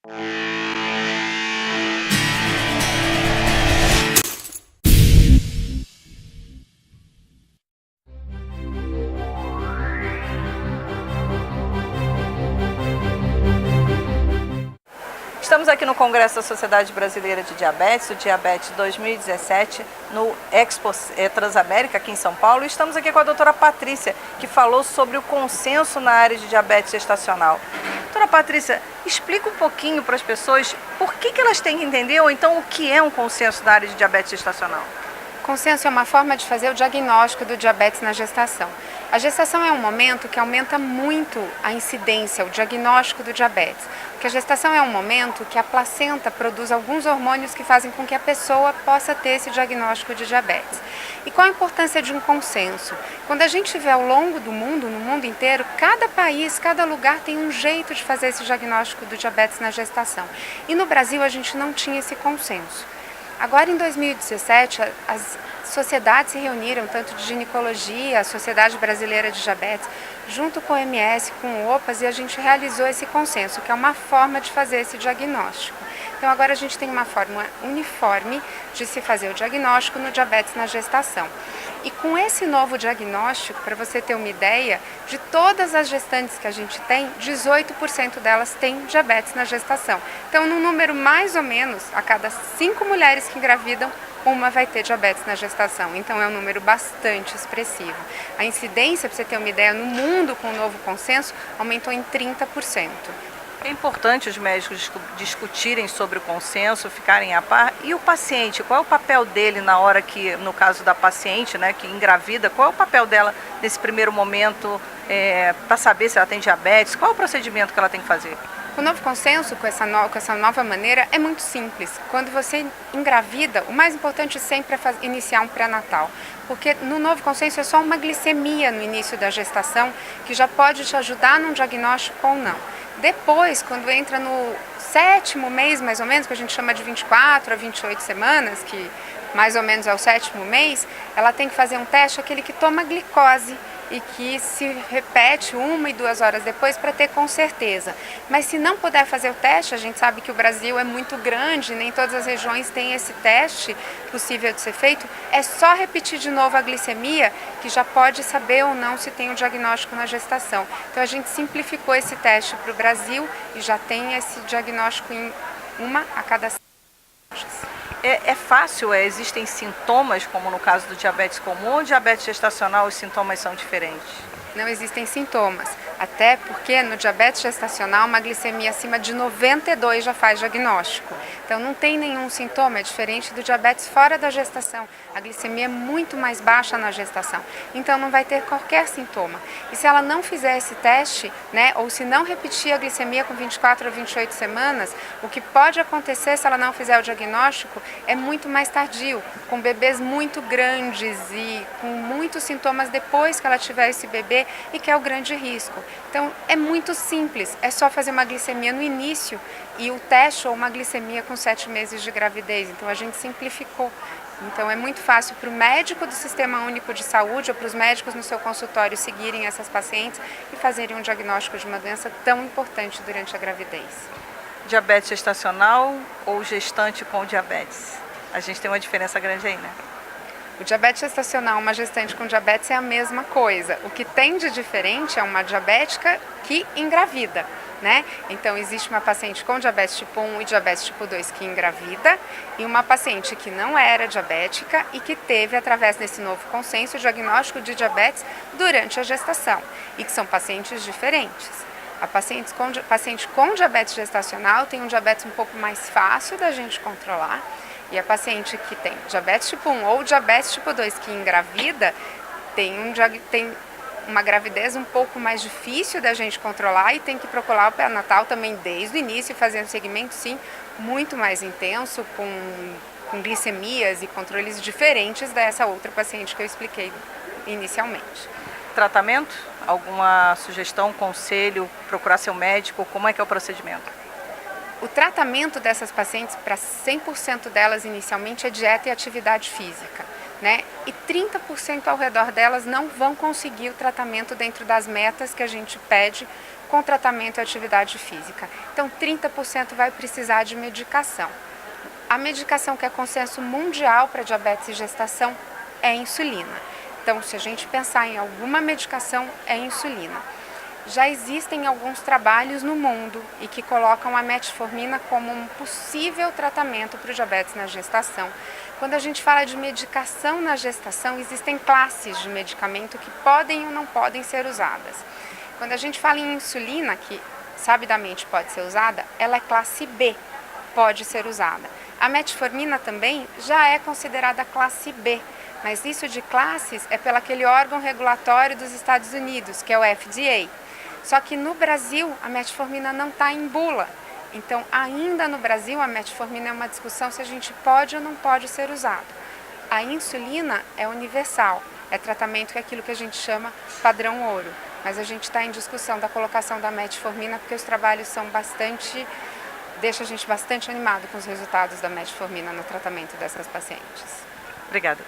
Estamos aqui no Congresso da Sociedade Brasileira de Diabetes, o Diabetes 2017, no Expo Transamérica, aqui em São Paulo. E estamos aqui com a doutora Patrícia, que falou sobre o consenso na área de diabetes gestacional. Doutora Patrícia, explica um pouquinho para as pessoas por que elas têm que entender, ou então o que é um consenso na área de diabetes gestacional. Consenso é uma forma de fazer o diagnóstico do diabetes na gestação. A gestação é um momento que aumenta muito a incidência, o diagnóstico do diabetes. Porque a gestação é um momento que a placenta produz alguns hormônios que fazem com que a pessoa possa ter esse diagnóstico de diabetes. E qual a importância de um consenso? Quando a gente vê ao longo do mundo, no mundo inteiro, cada país, cada lugar tem um jeito de fazer esse diagnóstico do diabetes na gestação. E no Brasil a gente não tinha esse consenso. Agora, em 2017, as sociedades se reuniram, tanto de ginecologia, a Sociedade Brasileira de Diabetes, junto com o OMS, com o OPAS, e a gente realizou esse consenso, que é uma forma de fazer esse diagnóstico. Então, agora a gente tem uma forma uniforme de se fazer o diagnóstico no diabetes na gestação. E com esse novo diagnóstico, para você ter uma ideia, de todas as gestantes que a gente tem, 18% delas têm diabetes na gestação. Então, num número mais ou menos, a cada 5 mulheres que engravidam, uma vai ter diabetes na gestação. Então, é um número bastante expressivo. A incidência, para você ter uma ideia, no mundo, com o novo consenso, aumentou em 30%. É importante os médicos discutirem sobre o consenso, ficarem a par. E o paciente, qual é o papel dele na hora que, no caso da paciente, né, que engravida, qual é o papel dela nesse primeiro momento para saber se ela tem diabetes? Qual é o procedimento que ela tem que fazer? O novo consenso, com essa nova maneira, é muito simples. Quando você engravida, o mais importante sempre é iniciar um pré-natal. Porque no novo consenso é só uma glicemia no início da gestação, que já pode te ajudar num diagnóstico ou não. Depois, quando entra no 7º mês, mais ou menos, que a gente chama de 24 a 28 semanas, que mais ou menos é o 7º mês, ela tem que fazer um teste, aquele que toma glicose, e que se repete 1 e 2 horas depois para ter com certeza. Mas se não puder fazer o teste, a gente sabe que o Brasil é muito grande, nem todas as regiões têm esse teste possível de ser feito, é só repetir de novo a glicemia, que já pode saber ou não se tem o diagnóstico na gestação. Então a gente simplificou esse teste para o Brasil e já tem esse diagnóstico em 1 a cada 6 horas. É fácil, existem sintomas, como no caso do diabetes comum, ou diabetes gestacional os sintomas são diferentes? Não existem sintomas, até porque no diabetes gestacional uma glicemia acima de 92 já faz diagnóstico. Então não tem nenhum sintoma, é diferente do diabetes fora da gestação. A glicemia é muito mais baixa na gestação, então não vai ter qualquer sintoma. E se ela não fizer esse teste, né, ou se não repetir a glicemia com 24 a 28 semanas, o que pode acontecer se ela não fizer o diagnóstico é muito mais tardio, com bebês muito grandes e com muitos sintomas depois que ela tiver esse bebê, e que é o grande risco. Então é muito simples, é só fazer uma glicemia no início e o teste ou uma glicemia com 7 meses de gravidez. Então a gente simplificou. Então é muito fácil para o médico do Sistema Único de Saúde ou para os médicos no seu consultório seguirem essas pacientes e fazerem um diagnóstico de uma doença tão importante durante a gravidez. Diabetes gestacional ou gestante com diabetes? A gente tem uma diferença grande aí, né? O diabetes gestacional, uma gestante com diabetes é a mesma coisa. O que tem de diferente é uma diabética que engravida, né? Então existe uma paciente com diabetes tipo 1 e diabetes tipo 2 que engravida e uma paciente que não era diabética e que teve, através desse novo consenso, o diagnóstico de diabetes durante a gestação, e que são pacientes diferentes. A paciente com diabetes gestacional tem um diabetes um pouco mais fácil da gente controlar, e a paciente que tem diabetes tipo 1 ou diabetes tipo 2 que engravida tem uma gravidez um pouco mais difícil da gente controlar e tem que procurar o pré-natal também desde o início e fazer um segmento, sim, muito mais intenso, com glicemias e controles diferentes dessa outra paciente que eu expliquei inicialmente. Tratamento? Alguma sugestão, conselho, procurar seu médico? Como é que é o procedimento? O tratamento dessas pacientes, para 100% delas inicialmente, é dieta e atividade física, né? E 30% ao redor delas não vão conseguir o tratamento dentro das metas que a gente pede com tratamento e atividade física. Então 30% vai precisar de medicação. A medicação que é consenso mundial para diabetes e gestação é a insulina. Então, se a gente pensar em alguma medicação, é insulina. Já existem alguns trabalhos no mundo e que colocam a metformina como um possível tratamento para o diabetes na gestação. Quando a gente fala de medicação na gestação, existem classes de medicamento que podem ou não podem ser usadas. Quando a gente fala em insulina, que sabidamente pode ser usada, ela é classe B, pode ser usada. A metformina também já é considerada classe B, mas isso de classes é pelo aquele órgão regulatório dos Estados Unidos, que é o FDA. Só que no Brasil a metformina não está em bula. Então, ainda no Brasil, a metformina é uma discussão se a gente pode ou não pode ser usado. A insulina é universal, é tratamento que é aquilo que a gente chama padrão ouro. Mas a gente está em discussão da colocação da metformina porque os trabalhos são deixa a gente bastante animado com os resultados da metformina no tratamento dessas pacientes. Obrigada.